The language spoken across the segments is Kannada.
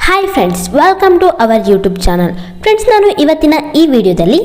Hi friends, welcome to our YouTube channel. Friends, ನಾನು ಇವತ್ತಿನ ಈ ವಿಡಿಯೋದಲ್ಲಿ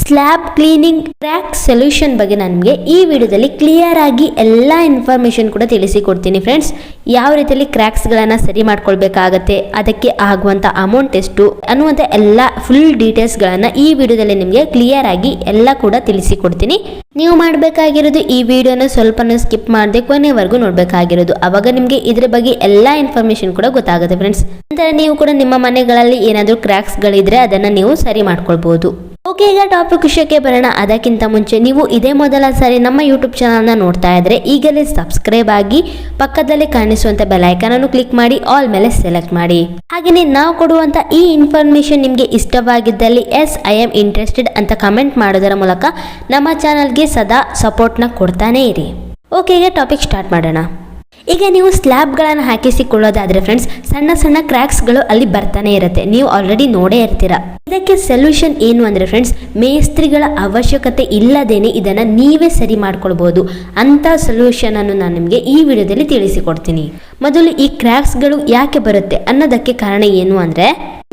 ಸ್ಲ್ಯಾಬ್ ಕ್ಲೀನಿಂಗ್ ಕ್ರ್ಯಾಕ್ ಸೊಲ್ಯೂಷನ್ ಬಗ್ಗೆ ನಿಮಗೆ ಈ ವಿಡಿಯೋದಲ್ಲಿ ಕ್ಲಿಯರ್ ಆಗಿ ಎಲ್ಲ ಇನ್ಫಾರ್ಮೇಷನ್ ಕೂಡ ತಿಳಿಸಿಕೊಡ್ತೀನಿ. ಫ್ರೆಂಡ್ಸ್, ಯಾವ ರೀತಿಯಲ್ಲಿ ಕ್ರ್ಯಾಕ್ಸ್ಗಳನ್ನು ಸರಿ ಮಾಡ್ಕೊಳ್ಬೇಕಾಗತ್ತೆ, ಅದಕ್ಕೆ ಆಗುವಂಥ ಅಮೌಂಟ್ ಎಷ್ಟು ಅನ್ನುವಂಥ ಎಲ್ಲ ಫುಲ್ ಡೀಟೇಲ್ಸ್ಗಳನ್ನು ಈ ವಿಡಿಯೋದಲ್ಲಿ ನಿಮಗೆ ಕ್ಲಿಯರ್ ಆಗಿ ಎಲ್ಲ ಕೂಡ ತಿಳಿಸಿಕೊಡ್ತೀನಿ. ನೀವು ಮಾಡಬೇಕಾಗಿರೋದು ಈ ವಿಡಿಯೋನ ಸ್ವಲ್ಪನೂ ಸ್ಕಿಪ್ ಮಾಡದೆ ಕೊನೆವರೆಗೂ ನೋಡಬೇಕಾಗಿರೋದು. ಅವಾಗ ನಿಮಗೆ ಇದ್ರ ಬಗ್ಗೆ ಎಲ್ಲ ಇನ್ಫಾರ್ಮೇಷನ್ ಕೂಡ ಗೊತ್ತಾಗುತ್ತೆ. ಫ್ರೆಂಡ್ಸ್, ನಂತರ ನೀವು ಕೂಡ ನಿಮ್ಮ ಮನೆಗಳಲ್ಲಿ ಏನಾದರೂ ಕ್ರ್ಯಾಕ್ಸ್ಗಳಿದ್ರೆ ಅದನ್ನು ನೀವು ಸರಿ ಮಾಡ್ಕೊಳ್ಬಹುದು. ಓಕೆ, ಈಗ ಟಾಪಿಕ್ ವಿಷಯಕ್ಕೆ ಬರೋಣ. ಅದಕ್ಕಿಂತ ಮುಂಚೆ ನೀವು ಇದೇ ಮೊದಲ ಸಾರಿ ನಮ್ಮ ಯೂಟ್ಯೂಬ್ ಚಾನಲ್ನ ನೋಡ್ತಾ ಇದ್ರೆ ಈಗಲೇ ಸಬ್ಸ್ಕ್ರೈಬ್ ಆಗಿ ಪಕ್ಕದಲ್ಲಿ ಕಾಣಿಸುವಂತ ಬೆಲ್ ಐಕಾನ್ ಅನ್ನು ಕ್ಲಿಕ್ ಮಾಡಿ ಆಲ್ ಮೇಲೆ ಸೆಲೆಕ್ಟ್ ಮಾಡಿ. ಹಾಗೆಯೇ ನಾವು ಕೊಡುವಂತ ಈ ಇನ್ಫಾರ್ಮೇಶನ್ ನಿಮಗೆ ಇಷ್ಟವಾಗಿದ್ದಲ್ಲಿ ಎಸ್ ಐ ಆಮ್ ಇಂಟ್ರೆಸ್ಟೆಡ್ ಅಂತ ಕಮೆಂಟ್ ಮಾಡೋದರ ಮೂಲಕ ನಮ್ಮ ಚಾನಲ್ಗೆ ಸದಾ ಸಪೋರ್ಟ್ನ ಕೊಡ್ತಾನೆ ಇರಿ. ಓಕೆ, ಈಗ ಟಾಪಿಕ್ ಸ್ಟಾರ್ಟ್ ಮಾಡೋಣ. ಈಗ ನೀವು ಸ್ಲ್ಯಾಬ್ಗಳನ್ನು ಹಾಕಿಸಿಕೊಳ್ಳೋದಾದ್ರೆ ಫ್ರೆಂಡ್ಸ್, ಸಣ್ಣ ಸಣ್ಣ ಕ್ರ್ಯಾಕ್ಸ್ಗಳು ಅಲ್ಲಿ ಬರ್ತಾನೆ ಇರುತ್ತೆ. ನೀವು ಆಲ್ರೆಡಿ ನೋಡೇ ಇರ್ತೀರಾ. ಇದಕ್ಕೆ ಸೊಲ್ಯೂಷನ್ ಏನು ಅಂದ್ರೆ ಫ್ರೆಂಡ್ಸ್, ಮೇಸ್ತ್ರಿಗಳ ಅವಶ್ಯಕತೆ ಇಲ್ಲದೇನೆ ಇದನ್ನ ನೀವೇ ಸರಿ ಮಾಡ್ಕೊಳ್ಬಹುದು. ಅಂತ ಸೊಲ್ಯೂಷನ್ ಅನ್ನು ನಾನು ನಿಮಗೆ ಈ ವಿಡಿಯೋದಲ್ಲಿ ತಿಳಿಸಿಕೊಡ್ತೀನಿ. ಮೊದಲು ಈ ಕ್ರ್ಯಾಕ್ಸ್ಗಳು ಯಾಕೆ ಬರುತ್ತೆ ಅನ್ನೋದಕ್ಕೆ ಕಾರಣ ಏನು ಅಂದ್ರೆ,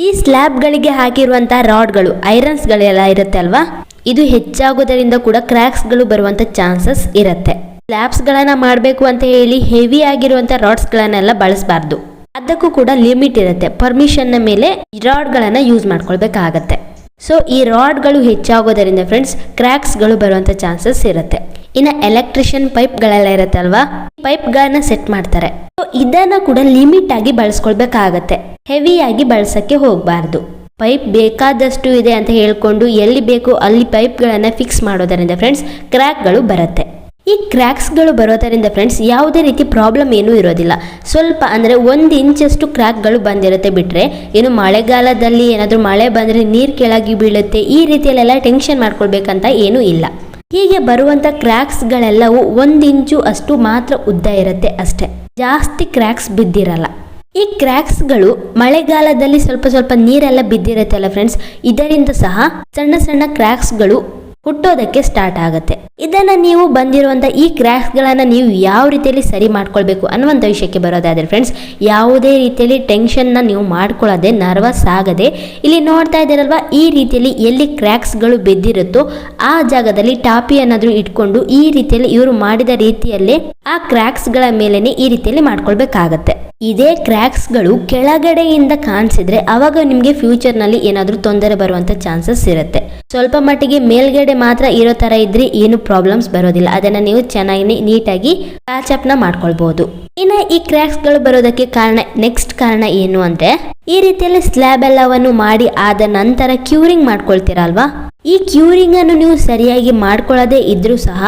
ಈ ಸ್ಲ್ಯಾಬ್ಗಳಿಗೆ ಹಾಕಿರುವಂತಹ ರಾಡ್ಗಳು, ಐರನ್ಸ್ಗಳೆಲ್ಲ ಇರುತ್ತೆ ಅಲ್ವಾ, ಇದು ಹೆಚ್ಚಾಗೋದರಿಂದ ಕೂಡ ಕ್ರ್ಯಾಕ್ಸ್ಗಳು ಬರುವಂತ ಚಾನ್ಸಸ್ ಇರುತ್ತೆ. ಸ್ಲ್ಯಾಬ್ಸ್ಗಳನ್ನ ಮಾಡಬೇಕು ಅಂತ ಹೇಳಿ ಹೆವಿ ಆಗಿರುವಂಥ ರಾಡ್ಸ್ಗಳನ್ನೆಲ್ಲ ಬಳಸಬಾರ್ದು. ಅದಕ್ಕೂ ಕೂಡ ಲಿಮಿಟ್ ಇರುತ್ತೆ. ಪರ್ಮಿಷನ್ನ ಮೇಲೆ ರಾಡ್ಗಳನ್ನು ಯೂಸ್ ಮಾಡ್ಕೊಳ್ಬೇಕಾಗತ್ತೆ. ಸೊ ಈ ರಾಡ್ಗಳು ಹೆಚ್ಚಾಗೋದರಿಂದ ಫ್ರೆಂಡ್ಸ್ ಕ್ರ್ಯಾಕ್ಸ್ಗಳು ಬರುವಂಥ ಚಾನ್ಸಸ್ ಇರುತ್ತೆ. ಇನ್ನು ಎಲೆಕ್ಟ್ರಿಷಿಯನ್ ಪೈಪ್ಗಳೆಲ್ಲ ಇರುತ್ತೆ ಅಲ್ವಾ, ಪೈಪ್ಗಳನ್ನ ಸೆಟ್ ಮಾಡ್ತಾರೆ. ಸೊ ಇದನ್ನ ಕೂಡ ಲಿಮಿಟ್ ಆಗಿ ಬಳಸ್ಕೊಳ್ಬೇಕಾಗತ್ತೆ. ಹೆವಿಯಾಗಿ ಬಳಸಕ್ಕೆ ಹೋಗಬಾರ್ದು. ಪೈಪ್ ಬೇಕಾದಷ್ಟು ಇದೆ ಅಂತ ಹೇಳ್ಕೊಂಡು ಎಲ್ಲಿ ಬೇಕೋ ಅಲ್ಲಿ ಪೈಪ್ಗಳನ್ನು ಫಿಕ್ಸ್ ಮಾಡೋದರಿಂದ ಫ್ರೆಂಡ್ಸ್ ಕ್ರ್ಯಾಕ್ಗಳು ಬರುತ್ತೆ. ಈ ಕ್ರ್ಯಾಕ್ಸ್ಗಳು ಬರೋದರಿಂದ ಫ್ರೆಂಡ್ಸ್ ಯಾವುದೇ ರೀತಿ ಪ್ರಾಬ್ಲಮ್ ಏನೂ ಇರೋದಿಲ್ಲ. ಸ್ವಲ್ಪ ಅಂದರೆ 1 ಇಂಚಷ್ಟು ಕ್ರ್ಯಾಕ್ಗಳು ಬಂದಿರುತ್ತೆ ಬಿಟ್ಟರೆ, ಏನು ಮಳೆಗಾಲದಲ್ಲಿ ಏನಾದರೂ ಮಳೆ ಬಂದರೆ ನೀರು ಕೆಳಗೆ ಬೀಳುತ್ತೆ ಈ ರೀತಿಯಲ್ಲೆಲ್ಲ ಟೆನ್ಷನ್ ಮಾಡ್ಕೊಳ್ಬೇಕಂತ ಏನೂ ಇಲ್ಲ. ಹೀಗೆ ಬರುವಂಥ ಕ್ರ್ಯಾಕ್ಸ್ಗಳೆಲ್ಲವೂ 1 ಇಂಚು ಅಷ್ಟು ಮಾತ್ರ ಉದ್ದ ಇರುತ್ತೆ ಅಷ್ಟೇ, ಜಾಸ್ತಿ ಕ್ರ್ಯಾಕ್ಸ್ ಬಿದ್ದಿರಲ್ಲ. ಈ ಕ್ರ್ಯಾಕ್ಸ್ಗಳು ಮಳೆಗಾಲದಲ್ಲಿ ಸ್ವಲ್ಪ ಸ್ವಲ್ಪ ನೀರೆಲ್ಲ ಬಿದ್ದಿರುತ್ತಲ್ಲ ಫ್ರೆಂಡ್ಸ್, ಇದರಿಂದ ಸಹ ಸಣ್ಣ ಸಣ್ಣ ಕ್ರ್ಯಾಕ್ಸ್ಗಳು ಹುಟ್ಟೋದಕ್ಕೆ ಸ್ಟಾರ್ಟ್ ಆಗುತ್ತೆ. ಇದನ್ನ ನೀವು ಬಂದಿರುವಂತ ಈ ಕ್ರ್ಯಾಕ್ಸ್ಗಳನ್ನ ನೀವು ಯಾವ ರೀತಿಯಲ್ಲಿ ಸರಿ ಮಾಡ್ಕೊಳ್ಬೇಕು ಅನ್ನುವಂಥ ವಿಷಯಕ್ಕೆ ಬರೋದಾದ್ರೆ ಫ್ರೆಂಡ್ಸ್, ಯಾವುದೇ ರೀತಿಯಲ್ಲಿ ಟೆನ್ಷನ್ನ ನೀವು ಮಾಡ್ಕೊಳ್ಳದೆ, ನರ್ವಸ್ ಆಗದೆ, ಇಲ್ಲಿ ನೋಡ್ತಾ ಇದ್ದೀರಲ್ವಾ, ಈ ರೀತಿಯಲ್ಲಿ ಎಲ್ಲಿ ಕ್ರ್ಯಾಕ್ಸ್ಗಳು ಬಿದ್ದಿರುತ್ತೋ ಆ ಜಾಗದಲ್ಲಿ ಟಾಪಿ ಏನಾದರೂ ಇಟ್ಕೊಂಡು ಈ ರೀತಿಯಲ್ಲಿ ಇವರು ಮಾಡಿದ ರೀತಿಯಲ್ಲೇ ಆ ಕ್ರ್ಯಾಕ್ಸ್ಗಳ ಮೇಲೇನೆ ಈ ರೀತಿಯಲ್ಲಿ ಮಾಡ್ಕೊಳ್ಬೇಕಾಗತ್ತೆ. ಇದೇ ಕ್ರ್ಯಾಕ್ಸ್ಗಳು ಕೆಳಗಡೆಯಿಂದ ಕಾಣಿಸಿದ್ರೆ ಅವಾಗ ನಿಮಗೆ ಫ್ಯೂಚರ್ನಲ್ಲಿ ಏನಾದರೂ ತೊಂದರೆ ಬರುವಂತ ಚಾನ್ಸಸ್ ಇರುತ್ತೆ. ಸ್ವಲ್ಪ ಮಟ್ಟಿಗೆ ಮೇಲ್ಗಡೆ ಮಾತ್ರ ಇರೋ ತರ ಇದ್ರೆ ಏನು ಪ್ರಾಬ್ಲಮ್ಸ್ ಬರೋದಿಲ್ಲ. ಅದನ್ನ ನೀವು ಚೆನ್ನಾಗಿ ನೀಟಾಗಿ ಪ್ಯಾಚಪ್ನ ಮಾಡ್ಕೊಳ್ಬಹುದು. ಇನ್ನು ಈ ಕ್ರ್ಯಾಕ್ಸ್ಗಳು ಬರೋದಕ್ಕೆ ನೆಕ್ಸ್ಟ್ ಕಾರಣ ಏನು ಅಂದ್ರೆ, ಈ ರೀತಿಯಲ್ಲಿ ಸ್ಲ್ಯಾಬ್ ಎಲ್ಲವನ್ನು ಮಾಡಿ ಆದ ನಂತರ ಕ್ಯೂರಿಂಗ್ ಮಾಡ್ಕೊಳ್ತೀರಲ್ವಾ, ಈ ಕ್ಯೂರಿಂಗ್ ಅನ್ನು ನೀವು ಸರಿಯಾಗಿ ಮಾಡ್ಕೊಳ್ಳದೆ ಇದ್ರೂ ಸಹ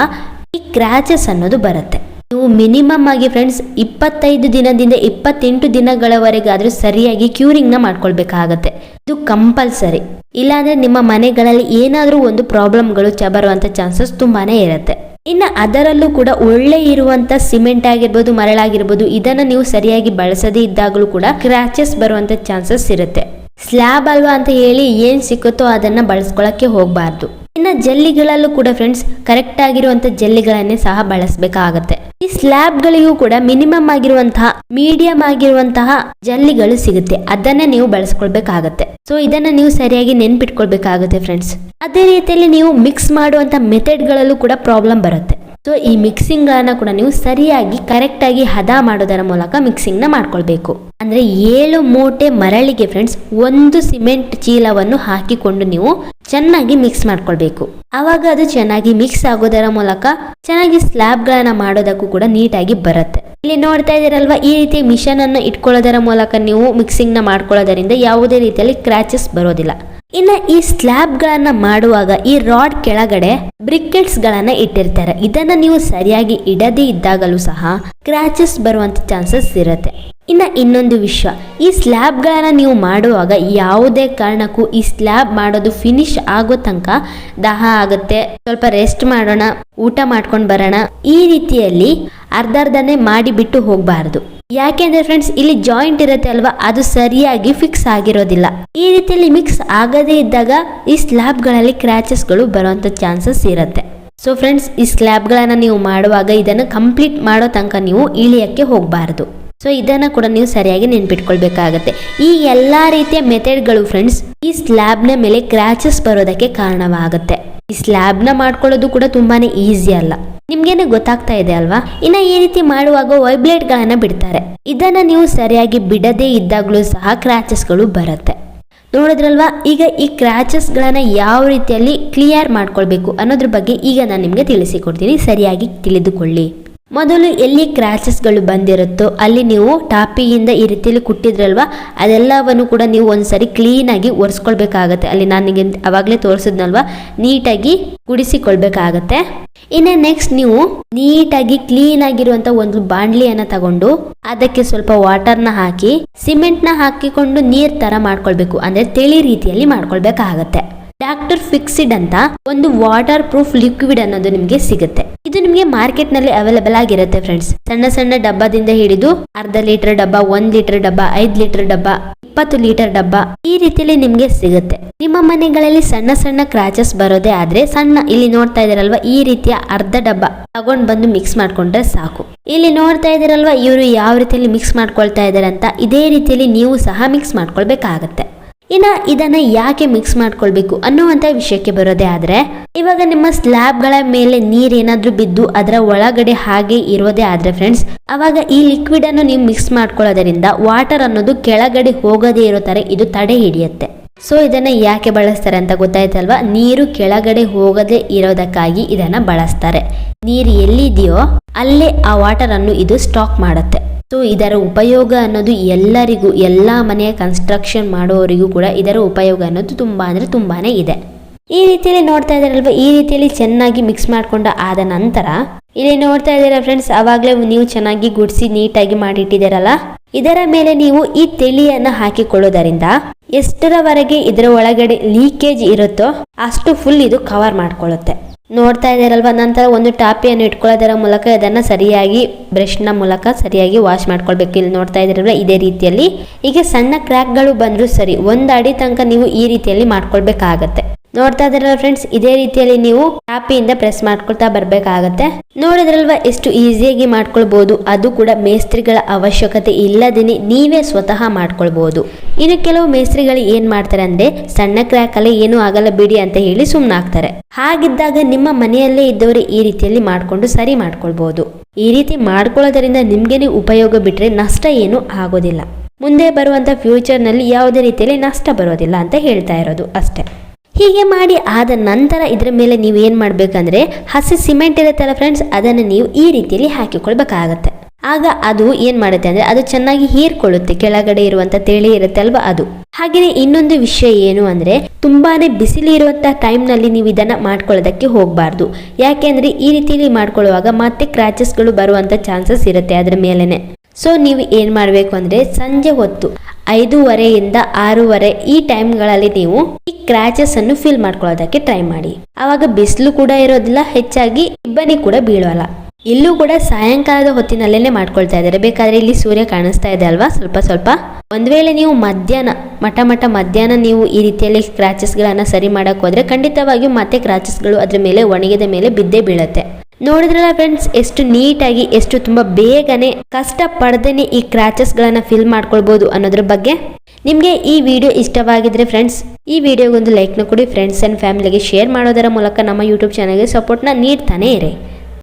ಈ ಕ್ರ್ಯಾಚಸ್ ಅನ್ನೋದು ಬರುತ್ತೆ. ನೀವು ಮಿನಿಮಮ್ ಆಗಿ ಫ್ರೆಂಡ್ಸ್ 25 ದಿನದಿಂದ 28 ದಿನಗಳವರೆಗಾದ್ರೂ ಸರಿಯಾಗಿ ಕ್ಯೂರಿಂಗ್ನ ಮಾಡ್ಕೊಳ್ಬೇಕಾಗತ್ತೆ. ಇದು ಕಂಪಲ್ಸರಿ. ಇಲ್ಲಾಂದ್ರೆ ನಿಮ್ಮ ಮನೆಗಳಲ್ಲಿ ಏನಾದರೂ ಒಂದು ಪ್ರಾಬ್ಲಮ್ಗಳು ಬರುವಂತ ಚಾನ್ಸಸ್ ತುಂಬಾನೇ ಇರುತ್ತೆ. ಇನ್ನು ಅದರಲ್ಲೂ ಕೂಡ ಒಳ್ಳೆ ಇರುವಂತ ಸಿಮೆಂಟ್ ಆಗಿರ್ಬೋದು, ಮರಳಾಗಿರ್ಬೋದು, ಇದನ್ನ ನೀವು ಸರಿಯಾಗಿ ಬಳಸದೇ ಇದ್ದಾಗಲೂ ಕೂಡ ಕ್ರ್ಯಾಚಸ್ ಬರುವಂತ ಚಾನ್ಸಸ್ ಇರುತ್ತೆ. ಸ್ಲ್ಯಾಬ್ ಅಲ್ವಾ ಅಂತ ಹೇಳಿ ಏನ್ ಸಿಕ್ಕುತ್ತೋ ಅದನ್ನ ಬಳಸ್ಕೊಳಕ್ಕೆ ಹೋಗಬಾರ್ದು. ಇನ್ನು ಜಲ್ಲಿಗಳಲ್ಲೂ ಕೂಡ ಫ್ರೆಂಡ್ಸ್ ಕರೆಕ್ಟ್ ಆಗಿರುವಂತ ಜಲ್ಲಿಗಳನ್ನೇ ಸಹ ಬಳಸಬೇಕಾಗತ್ತೆ. ಈ ಸ್ಲ್ಯಾಬ್ಗಳಿಗೂ ಕೂಡ ಮಿನಿಮಮ್ ಆಗಿರುವಂತಹ, ಮೀಡಿಯಂ ಆಗಿರುವಂತಹ ಜಲ್ಲಿಗಳು ಸಿಗುತ್ತೆ. ಅದನ್ನೇ ನೀವು ಬಳಸ್ಕೊಳ್ಬೇಕಾಗತ್ತೆ. ಸೊ ಇದನ್ನ ನೀವು ಸರಿಯಾಗಿ ನೆನ್ಪಿಟ್ಕೊಳ್ಬೇಕಾಗುತ್ತೆ ಫ್ರೆಂಡ್ಸ್. ಅದೇ ರೀತಿಯಲ್ಲಿ ನೀವು ಮಿಕ್ಸ್ ಮಾಡುವಂತ ಮೆಥಡ್ಗಳಲ್ಲೂ ಕೂಡ ಪ್ರಾಬ್ಲಮ್ ಬರುತ್ತೆ. ಸೊ ಈ ಮಿಕ್ಸಿಂಗ್ ಗಳನ್ನ ಕೂಡ ನೀವು ಸರಿಯಾಗಿ ಕರೆಕ್ಟ್ ಆಗಿ ಹದ ಮಾಡೋದರ ಮೂಲಕ ಮಿಕ್ಸಿಂಗ್ ನ ಮಾಡ್ಕೊಳ್ಬೇಕು. ಅಂದ್ರೆ 7 ಮೂಟೆ ಮರಳಿಗೆ ಫ್ರೆಂಡ್ಸ್ 1 ಸಿಮೆಂಟ್ ಚೀಲವನ್ನು ಹಾಕಿಕೊಂಡು ನೀವು ಚೆನ್ನಾಗಿ ಮಿಕ್ಸ್ ಮಾಡ್ಕೊಳ್ಬೇಕು. ಅವಾಗ ಅದು ಚೆನ್ನಾಗಿ ಮಿಕ್ಸ್ ಆಗೋದರ ಮೂಲಕ ಚೆನ್ನಾಗಿ ಸ್ಲ್ಯಾಬ್ ಗಳನ್ನ ಮಾಡೋದಕ್ಕೂ ಕೂಡ ನೀಟಾಗಿ ಬರುತ್ತೆ. ಇಲ್ಲಿ ನೋಡ್ತಾ ಇದ್ದೀರಲ್ವಾ, ಈ ರೀತಿ ಮಿಷನ್ ಅನ್ನು ಇಟ್ಕೊಳ್ಳೋದರ ಮೂಲಕ ನೀವು ಮಿಕ್ಸಿಂಗ್ ನ ಮಾಡ್ಕೊಳ್ಳೋದರಿಂದ ಯಾವುದೇ ರೀತಿಯಲ್ಲಿ ಕ್ರ್ಯಾಚಸ್ ಬರೋದಿಲ್ಲ. ಇನ್ನು ಈ ಸ್ಲ್ಯಾಬ್ ಗಳನ್ನ ಮಾಡುವಾಗ ಈ ರಾಡ್ ಕೆಳಗಡೆ ಬ್ರಿಕೆಟ್ಸ್ ಗಳನ್ನ ಇಟ್ಟಿರ್ತಾರೆ. ಇದನ್ನ ನೀವು ಸರಿಯಾಗಿ ಇಡದೇ ಇದ್ದಾಗಲೂ ಸಹ ಕ್ರ್ಯಾಚಸ್ ಬರುವಂತ ಚಾನ್ಸಸ್ ಇರುತ್ತೆ. ಇನ್ನು ಇನ್ನೊಂದು ವಿಷಯ, ಈ ಸ್ಲ್ಯಾಬ್ ಗಳನ್ನ ನೀವು ಮಾಡುವಾಗ ಯಾವುದೇ ಕಾರಣಕ್ಕೂ ಈ ಸ್ಲ್ಯಾಬ್ ಮಾಡೋದು ಫಿನಿಶ್ ಆಗೋ ತನಕ ದಾಹ ಆಗುತ್ತೆ, ಸ್ವಲ್ಪ ರೆಸ್ಟ್ ಮಾಡೋಣ, ಊಟ ಮಾಡ್ಕೊಂಡು ಬರೋಣ, ಈ ರೀತಿಯಲ್ಲಿ ಅರ್ಧನೇ ಮಾಡಿ ಬಿಟ್ಟು ಹೋಗಬಾರ್ದು. ಯಾಕೆಂದ್ರೆ ಫ್ರೆಂಡ್ಸ್ ಇಲ್ಲಿ ಜಾಯಿಂಟ್ ಇರುತ್ತೆ ಅಲ್ವಾ, ಅದು ಸರಿಯಾಗಿ ಫಿಕ್ಸ್ ಆಗಿರೋದಿಲ್ಲ. ಈ ರೀತಿಯಲ್ಲಿ ಮಿಕ್ಸ್ ಆಗದೇ ಇದ್ದಾಗ ಈ ಸ್ಲ್ಯಾಬ್ಗಳಲ್ಲಿ ಕ್ರ್ಯಾಚಸ್ಗಳು ಬರುವಂತ ಚಾನ್ಸಸ್ ಇರುತ್ತೆ. ಸೊ ಫ್ರೆಂಡ್ಸ್, ಈ ಸ್ಲ್ಯಾಬ್ಗಳನ್ನ ನೀವು ಮಾಡುವಾಗ ಇದನ್ನು ಕಂಪ್ಲೀಟ್ ಮಾಡೋ ತನಕ ನೀವು ಇಳಿಯಕ್ಕೆ ಹೋಗಬಾರ್ದು. ಸೊ ಇದನ್ನ ಕೂಡ ನೀವು ಸರಿಯಾಗಿ ನೆನ್ಪಿಟ್ಕೊಳ್ಬೇಕಾಗತ್ತೆ. ಈ ಎಲ್ಲಾ ರೀತಿಯ ಮೆಥಡ್ಗಳು ಫ್ರೆಂಡ್ಸ್ ಈ ಸ್ಲ್ಯಾಬ್ನ ಮೇಲೆ ಕ್ರ್ಯಾಚಸ್ ಬರೋದಕ್ಕೆ ಕಾರಣವಾಗುತ್ತೆ. ಈ ಸ್ಲ್ಯಾಬ್ನ ಮಾಡ್ಕೊಳ್ಳೋದು ಕೂಡ ತುಂಬಾನೇ ಈಸಿ ಅಲ್ಲ, ನಿಮ್ಗೇನೆ ಗೊತ್ತಾಗ್ತಾ ಇದೆ ಅಲ್ವಾ. ಇನ್ನ ಈ ರೀತಿ ಮಾಡುವಾಗ ವೈಬ್ಲೇಟ್ ಗಳನ್ನ ಬಿಡ್ತಾರೆ. ಇದನ್ನ ನೀವು ಸರಿಯಾಗಿ ಬಿಡದೇ ಇದ್ದಾಗಲೂ ಸಹ ಕ್ರ್ಯಾಚಸ್ ಗಳು ಬರುತ್ತೆ. ನೋಡಿದ್ರಲ್ವಾ. ಈಗ ಈ ಕ್ರ್ಯಾಚಸ್ ಗಳನ್ನ ಯಾವ ರೀತಿಯಲ್ಲಿ ಕ್ಲಿಯರ್ ಮಾಡ್ಕೊಳ್ಬೇಕು ಅನ್ನೋದ್ರ ಬಗ್ಗೆ ಈಗ ನಾನು ನಿಮ್ಗೆ ತಿಳಿಸಿಕೊಡ್ತೀನಿ, ಸರಿಯಾಗಿ ತಿಳಿದುಕೊಳ್ಳಿ. ಮೊದಲು ಎಲ್ಲಿ ಕ್ರ್ಯಾಚಸ್ಗಳು ಬಂದಿರುತ್ತೋ ಅಲ್ಲಿ ನೀವು ಟಾಪಿಯಿಂದ ಈ ರೀತಿಯಲ್ಲಿ ಕುಟ್ಟಿದ್ರಲ್ವಾ, ಅದೆಲ್ಲವನ್ನು ಕೂಡ ನೀವು ಒಂದ್ಸರಿ ಕ್ಲೀನಾಗಿ ಒರೆಸ್ಕೊಳ್ಬೇಕಾಗತ್ತೆ. ಅಲ್ಲಿ ನಾನು ಅವಾಗಲೇ ತೋರಿಸಿದ್ನಲ್ವಾ, ನೀಟಾಗಿ ಗುಡಿಸಿಕೊಳ್ಬೇಕಾಗತ್ತೆ. ಇನ್ನು ನೆಕ್ಸ್ಟ್ ನೀವು ನೀಟಾಗಿ ಕ್ಲೀನ್ ಆಗಿರುವಂತ ಒಂದು ಬಾಂಡ್ಲಿಯನ್ನ ತಗೊಂಡು ಅದಕ್ಕೆ ಸ್ವಲ್ಪ ವಾಟರ್ನ ಹಾಕಿ ಸಿಮೆಂಟ್ನ ಹಾಕಿಕೊಂಡು ನೀರ್ ತರ ಮಾಡ್ಕೊಳ್ಬೇಕು, ಅಂದ್ರೆ ತಿಳಿ ರೀತಿಯಲ್ಲಿ ಮಾಡ್ಕೊಳ್ಬೇಕಾಗತ್ತೆ. ಡಾಕ್ಟರ್ ಫಿಕ್ಸಿಡ್ ಅಂತ ಒಂದು ವಾಟರ್ ಪ್ರೂಫ್ ಲಿಕ್ವಿಡ್ ಅನ್ನೋದು ನಿಮ್ಗೆ ಸಿಗುತ್ತೆ. ಇದು ನಿಮ್ಗೆ ಮಾರ್ಕೆಟ್ ನಲ್ಲಿ ಅವೈಲೇಬಲ್ ಆಗಿರುತ್ತೆ ಫ್ರೆಂಡ್ಸ್. ಸಣ್ಣ ಸಣ್ಣ ಡಬ್ಬದಿಂದ ಹಿಡಿದು ಅರ್ಧ ಲೀಟರ್ ಡಬ್ಬ, 1 ಲೀಟರ್ ಡಬ್ಬ, 5 ಲೀಟರ್ ಡಬ್ಬ, 20 ಲೀಟರ್ ಡಬ್ಬ, ಈ ರೀತಿಯಲ್ಲಿ ನಿಮ್ಗೆ ಸಿಗುತ್ತೆ. ನಿಮ್ಮ ಮನೆಗಳಲ್ಲಿ ಸಣ್ಣ ಸಣ್ಣ ಕ್ರಾಚಸ್ ಬರೋದೇ ಆದ್ರೆ ಸಣ್ಣ ಇಲ್ಲಿ ನೋಡ್ತಾ ಇದೀರಲ್ವಾ ಈ ರೀತಿಯ ಅರ್ಧ ಡಬ್ಬ ತಗೊಂಡ್ ಬಂದು ಮಿಕ್ಸ್ ಮಾಡ್ಕೊಂಡ್ರೆ ಸಾಕು. ಇಲ್ಲಿ ನೋಡ್ತಾ ಇದೀರಲ್ವಾ ಇವರು ಯಾವ ರೀತಿಯಲ್ಲಿ ಮಿಕ್ಸ್ ಮಾಡ್ಕೊಳ್ತಾ ಇದಾರೆ ಅಂತ, ಇದೇ ರೀತಿಯಲ್ಲಿ ನೀವು ಸಹ ಮಿಕ್ಸ್ ಮಾಡ್ಕೊಳ್ಬೇಕಾಗತ್ತೆ. ಇನ್ನ ಇದನ್ನ ಯಾಕೆ ಮಿಕ್ಸ್ ಮಾಡ್ಕೊಳ್ಬೇಕು ಅನ್ನುವಂತ ವಿಷಯಕ್ಕೆ ಬರೋದೇ ಆದ್ರೆ, ಇವಾಗ ನಿಮ್ಮ ಸ್ಲ್ಯಾಬ್ಗಳ ಮೇಲೆ ನೀರೇನಾದ್ರೂ ಬಿದ್ದು ಅದರ ಒಳಗಡೆ ಹಾಗೆ ಇರೋದೇ ಆದ್ರೆ ಫ್ರೆಂಡ್ಸ್, ಅವಾಗ ಈ ಲಿಕ್ವಿಡ್ ಅನ್ನು ನೀವು ಮಿಕ್ಸ್ ಮಾಡ್ಕೊಳ್ಳೋದ್ರಿಂದ ವಾಟರ್ ಅನ್ನೋದು ಕೆಳಗಡೆ ಹೋಗದೇ ಇರೋ ತರ ಇದು ತಡೆ ಹಿಡಿಯುತ್ತೆ. ಸೊ ಇದನ್ನ ಯಾಕೆ ಬಳಸ್ತಾರೆ ಅಂತ ಗೊತ್ತಾಯ್ತಲ್ವಾ. ನೀರು ಕೆಳಗಡೆ ಹೋಗದೆ ಇರೋದಕ್ಕಾಗಿ ಇದನ್ನ ಬಳಸ್ತಾರೆ. ನೀರು ಎಲ್ಲಿದೆಯೋ ಅಲ್ಲೇ ಆ ವಾಟರ್ ಅನ್ನು ಇದು ಸ್ಟಾಕ್ ಮಾಡುತ್ತೆ. ಸೊ ಇದರ ಉಪಯೋಗ ಅನ್ನೋದು ಎಲ್ಲರಿಗೂ, ಎಲ್ಲ ಮನೆಯ ಕನ್ಸ್ಟ್ರಕ್ಷನ್ ಮಾಡೋವರಿಗೂ ಕೂಡ ಇದರ ಉಪಯೋಗ ಅನ್ನೋದು ತುಂಬಾ ಅಂದ್ರೆ ತುಂಬಾನೇ ಇದೆ. ಈ ರೀತಿಯಲ್ಲಿ ನೋಡ್ತಾ ಇದಾರಲ್ವಾ, ಈ ರೀತಿಯಲ್ಲಿ ಚೆನ್ನಾಗಿ ಮಿಕ್ಸ್ ಮಾಡ್ಕೊಂಡ ಆದ ನಂತರ ಇಲ್ಲಿ ನೋಡ್ತಾ ಇದ್ದೀರಾ ಫ್ರೆಂಡ್ಸ್, ಅವಾಗಲೇ ನೀವು ಚೆನ್ನಾಗಿ ಗುಡಿಸಿ ನೀಟಾಗಿ ಮಾಡಿಟ್ಟಿದ್ದೀರಲ್ಲ, ಇದರ ಮೇಲೆ ನೀವು ಈ ತಿಳಿಯನ್ನ ಹಾಕಿಕೊಳ್ಳೋದರಿಂದ ಎಷ್ಟರವರೆಗೆ ಇದರ ಒಳಗಡೆ ಲೀಕೇಜ್ ಇರುತ್ತೋ ಅಷ್ಟು ಫುಲ್ ಇದು ಕವರ್ ಮಾಡ್ಕೊಳ್ಳುತ್ತೆ. ನೋಡ್ತಾ ಇದ್ದೀರಲ್ವಾ. ನಂತರ ಒಂದು ಟಾಪಿಯನ್ನು ಇಟ್ಕೊಳ್ಳೋದರ ಮೂಲಕ ಇದನ್ನ ಸರಿಯಾಗಿ ಬ್ರಷ್ನ ಮೂಲಕ ಸರಿಯಾಗಿ ವಾಶ್ ಮಾಡ್ಕೊಳ್ಬೇಕು. ಇಲ್ಲಿ ನೋಡ್ತಾ ಇದ್ದೀರಲ್ವಾ ಇದೇ ರೀತಿಯಲ್ಲಿ. ಈಗ ಸಣ್ಣ ಕ್ರ್ಯಾಕ್ಗಳು ಬಂದರೂ ಸರಿ, 1 ಅಡಿ ತನಕ ನೀವು ಈ ರೀತಿಯಲ್ಲಿ ಮಾಡ್ಕೊಳ್ಬೇಕಾಗತ್ತೆ. ನೋಡ್ತಾ ಇದ್ದೀರಲ್ವಾ ಫ್ರೆಂಡ್ಸ್, ಇದೇ ರೀತಿಯಲ್ಲಿ ನೀವು ಟಾಪಿಯಿಂದ ಪ್ರೆಸ್ ಮಾಡ್ಕೊಳ್ತಾ ಬರ್ಬೇಕಾಗತ್ತೆ. ನೋಡಿದ್ರಲ್ವಾ ಎಷ್ಟು ಈಸಿಯಾಗಿ ಮಾಡ್ಕೊಳ್ಬಹುದು, ಅದು ಕೂಡ ಮೇಸ್ತ್ರಿಗಳ ಅವಶ್ಯಕತೆ ಇಲ್ಲದೇನೆ ನೀವೇ ಸ್ವತಃ ಮಾಡ್ಕೊಳ್ಬಹುದು. ಇನ್ನು ಕೆಲವು ಮೇಸ್ತ್ರಿಗಳು ಏನ್ ಮಾಡ್ತಾರೆ ಅಂದ್ರೆ, ಸಣ್ಣ ಕ್ರ್ಯಾಕ್ ಅಲ್ಲಿ ಏನು ಆಗಲ್ಲ ಬಿಡಿ ಅಂತ ಹೇಳಿ ಸುಮ್ಮನಾಗ್ತಾರೆ. ಹಾಗಿದ್ದಾಗ ನಿಮ್ಮ ಮನೆಯಲ್ಲೇ ಇದ್ದವರು ಈ ರೀತಿಯಲ್ಲಿ ಮಾಡ್ಕೊಂಡು ಸರಿ ಮಾಡ್ಕೊಳ್ಬಹುದು. ಈ ರೀತಿ ಮಾಡ್ಕೊಳ್ಳೋದ್ರಿಂದ ನಿಮ್ಗೇನೆ ಉಪಯೋಗ ಬಿಟ್ರೆ ನಷ್ಟ ಏನು ಆಗೋದಿಲ್ಲ. ಮುಂದೆ ಬರುವಂತ ಫ್ಯೂಚರ್ ನಲ್ಲಿ ಯಾವುದೇ ರೀತಿಯಲ್ಲಿ ನಷ್ಟ ಬರೋದಿಲ್ಲ ಅಂತ ಹೇಳ್ತಾ ಇರೋದು ಅಷ್ಟೇ. ಹೀಗೆ ಮಾಡಿ ಆದ ನಂತರ ಇದ್ರ ಮೇಲೆ ನೀವು ಏನ್ ಮಾಡ್ಬೇಕಂದ್ರೆ, ಹಸಿ ಸಿಮೆಂಟ್ ಇರುತ್ತಲ್ಲ ಫ್ರೆಂಡ್ಸ್, ಅದನ್ನ ನೀವು ಈ ರೀತಿಯಲ್ಲಿ ಹಾಕಿಕೊಳ್ಬೇಕಾಗತ್ತೆ. ಆಗ ಅದು ಏನ್ ಮಾಡುತ್ತೆ ಅಂದ್ರೆ ಅದು ಚೆನ್ನಾಗಿ ಹೀರ್ಕೊಳ್ಳುತ್ತೆ, ಕೆಳಗಡೆ ಇರುವಂತ ತೆಳಿ ಇರುತ್ತೆ ಅಲ್ವಾ ಅದು. ಹಾಗೆಯೇ ಇನ್ನೊಂದು ವಿಷಯ ಏನು ಅಂದ್ರೆ, ತುಂಬಾನೇ ಬಿಸಿಲು ಇರುವಂತ ಟೈಮ್ ನಲ್ಲಿ ನೀವು ಇದನ್ನ ಮಾಡ್ಕೊಳ್ಳೋದಕ್ಕೆ ಹೋಗ್ಬಾರ್ದು. ಯಾಕೆಂದ್ರೆ ಈ ರೀತಿಯಲ್ಲಿ ಮಾಡ್ಕೊಳ್ಳುವಾಗ ಮತ್ತೆ ಕ್ರ್ಯಾಚಸ್ ಗಳು ಬರುವಂತ ಚಾನ್ಸಸ್ ಇರುತ್ತೆ ಅದ್ರ ಮೇಲೆನೆ. ಸೊ ನೀವು ಏನ್ ಮಾಡ್ಬೇಕು ಅಂದ್ರೆ, ಸಂಜೆ ಹೊತ್ತು 5:30 ಇಂದ 6:30 ಈ ಟೈಮ್ಗಳಲ್ಲಿ ನೀವು ಈ ಕ್ರ್ಯಾಚಸ್ ಅನ್ನು ಫಿಲ್ ಮಾಡ್ಕೊಳ್ಳೋದಕ್ಕೆ ಟ್ರೈ ಮಾಡಿ. ಆವಾಗ ಬಿಸಿಲು ಕೂಡ ಇರೋದಿಲ್ಲ, ಹೆಚ್ಚಾಗಿ ಇಬ್ಬನಿ ಕೂಡ ಬೀಳೋಲ್ಲ. ಇಲ್ಲೂ ಕೂಡ ಸಾಯಂಕಾಲದ ಹೊತ್ತಿನಲ್ಲೇನೆ ಮಾಡ್ಕೊಳ್ತಾ ಇದ್ದಾರೆ. ಬೇಕಾದ್ರೆ ಇಲ್ಲಿ ಸೂರ್ಯ ಕಾಣಿಸ್ತಾ ಇದೆ ಅಲ್ವಾ ಸ್ವಲ್ಪ ಸ್ವಲ್ಪ. ಒಂದ್ ವೇಳೆ ನೀವು ಮಧ್ಯಾಹ್ನ ನೀವು ಈ ರೀತಿಯಲ್ಲಿ ಕ್ರ್ಯಾಚಸ್ ಗಳನ್ನ ಸರಿ ಮಾಡಕ್ ಹೋದ್ರೆ ಖಂಡಿತವಾಗಿಯೂ ಮತ್ತೆ ಕ್ರ್ಯಾಚಸ್ ಗಳು ಅದ್ರ ಮೇಲೆ ಒಣಗಿದ ಮೇಲೆ ಬಿದ್ದೇ ಬೀಳುತ್ತೆ. ನೋಡಿದ್ರಲ್ಲ ಫ್ರೆಂಡ್ಸ್, ಎಷ್ಟು ನೀಟಾಗಿ, ಎಷ್ಟು ತುಂಬಾ ಬೇಗನೆ ಕಷ್ಟ ಪಡೆದೇನೆ ಈ ಕ್ರ್ಯಾಚಸ್ ಗಳನ್ನ ಫಿಲ್ ಮಾಡ್ಕೊಳ್ಬಹುದು ಅನ್ನೋದ್ರ ಬಗ್ಗೆ. ನಿಮ್ಗೆ ಈ ವಿಡಿಯೋ ಇಷ್ಟವಾಗಿದ್ರೆ ಫ್ರೆಂಡ್ಸ್, ಈ ವಿಡಿಯೋಗೊಂದು ಲೈಕ್ನ ಕೊಡಿ. ಫ್ರೆಂಡ್ಸ್ ಅಂಡ್ ಫ್ಯಾಮಿಲಿಗೆ ಶೇರ್ ಮಾಡೋದರ ಮೂಲಕ ನಮ್ಮ ಯೂಟ್ಯೂಬ್ ಚಾನಲ್ಗೆ ಸಪೋರ್ಟ್ನ ನೀಡ್ತಾನೆ ಇರಿ.